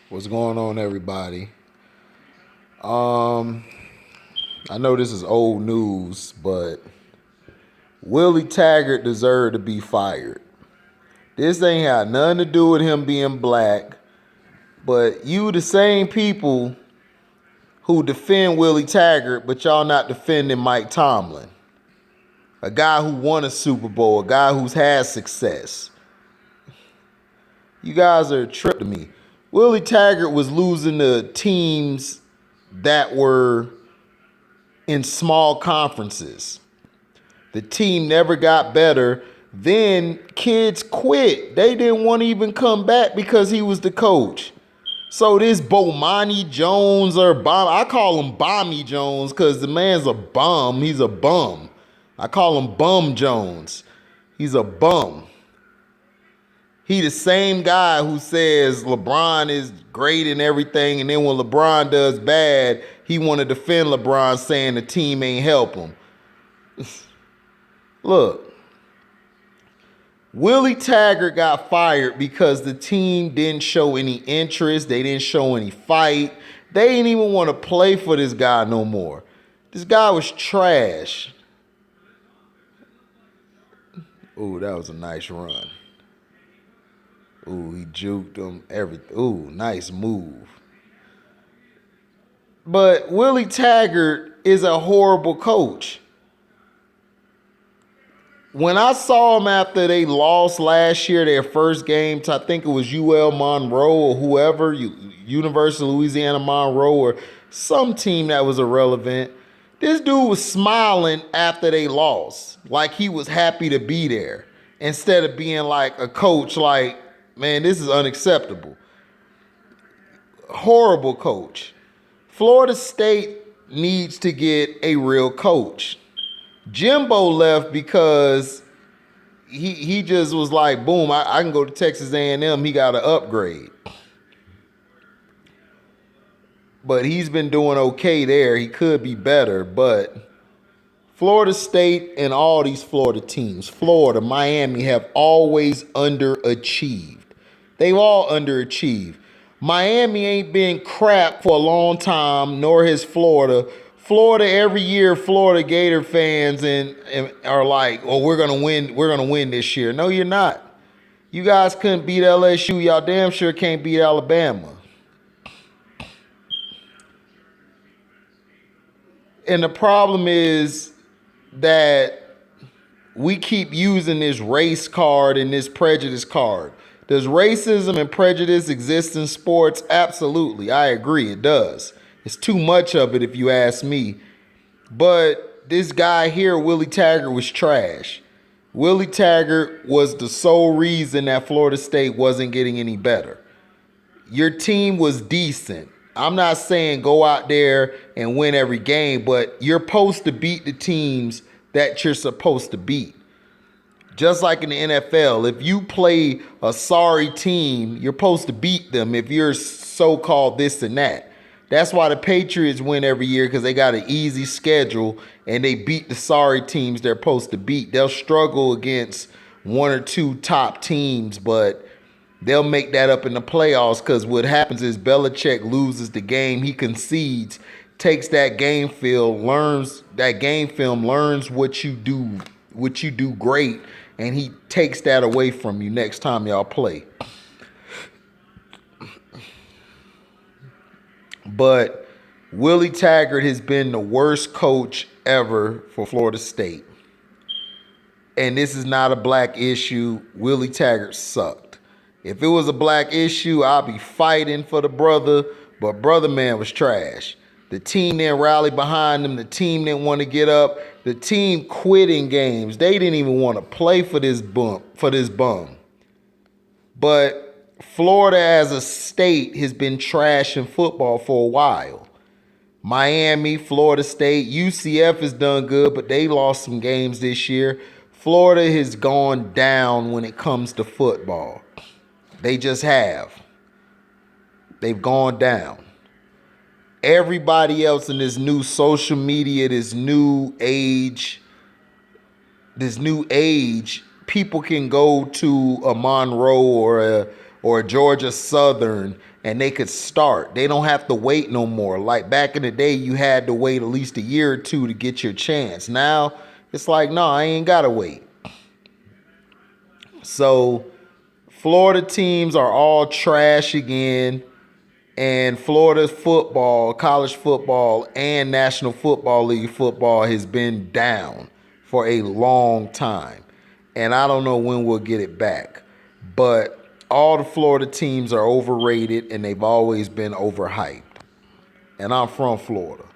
What's going on, everybody? Um, I know this is old news, but Willie Taggart deserved to be fired. This ain't had nothing to do with him being black, but you the same people who defend Willie Taggart, but y'all not defending Mike Tomlin, a guy who won a Super Bowl, a guy who's had success. You guys are a trip to me. Willie Taggart was losing to teams that were in small conferences. The team never got better. Then kids quit. They didn't want to even come back because he was the coach. So this Bomani Jones I call him Bommy Jones because the man's a bum. He's a bum. I call him Bum Jones. He's a bum. He the same guy who says LeBron is great and everything, and then when LeBron does bad, he want to defend LeBron saying the team ain't help him. Look, Willie Taggart got fired because the team didn't show any interest. They didn't show any fight. They didn't even want to play for this guy no more. This guy was trash. Ooh, that was a nice run. Ooh, he juked him, everything. Ooh, nice move. But Willie Taggart is a horrible coach. When I saw him after they lost last year, their first game to, I think it was UL Monroe or whoever, University of Louisiana Monroe or some team that was irrelevant, this dude was smiling after they lost, like he was happy to be there, instead of being like a coach like, man, this is unacceptable. Horrible coach. Florida State needs to get a real coach. Jimbo left because he just was like, boom, I can go to Texas A&M. He got an upgrade. But he's been doing okay there. He could be better, but Florida State and all these Florida teams, Florida, Miami, have always underachieved. They've all underachieved. Miami ain't been crap for a long time, nor has Florida. Florida, every year, Florida Gator fans and are like, "Oh, we're gonna win. We're gonna win this year." No, you're not. You guys couldn't beat LSU. Y'all damn sure can't beat Alabama. And the problem is that we keep using this race card and this prejudice card. Does racism and prejudice exist in sports? Absolutely. I agree. It does. It's too much of it if you ask me. But this guy here, Willie Taggart, was trash. Willie Taggart was the sole reason that Florida State wasn't getting any better. Your team was decent. I'm not saying go out there and win every game, but you're supposed to beat the teams that you're supposed to beat. Just like in the NFL, if you play a sorry team, you're supposed to beat them if you're so-called this and that. That's why the Patriots win every year, because they got an easy schedule and they beat the sorry teams they're supposed to beat. They'll struggle against one or two top teams, but they'll make that up in the playoffs, because what happens is Belichick loses the game. He concedes, takes that game film, learns what you do great, and he takes that away from you next time y'all play. But Willie Taggart has been the worst coach ever for Florida State. And this is not a black issue. Willie Taggart sucked. If it was a black issue, I'd be fighting for the brother, but brother man was trash. The team didn't rally behind him. The team didn't want to get up. The team quit in games. They didn't even want to play for this bum. But Florida as a state has been trash in football for a while. Miami, Florida State, UCF has done good, but they lost some games this year. Florida has gone down when it comes to football. They just have. They've gone down. Everybody else in this new social media, this new age, people can go to a Monroe or a Georgia Southern and they could start. They don't have to wait no more. Like back in the day, you had to wait at least a year or two to get your chance. Now it's like, no, I ain't gotta wait. So Florida teams are all trash again. And Florida football, college football, and National Football League football has been down for a long time. And I don't know when we'll get it back. But all the Florida teams are overrated and they've always been overhyped. And I'm from Florida.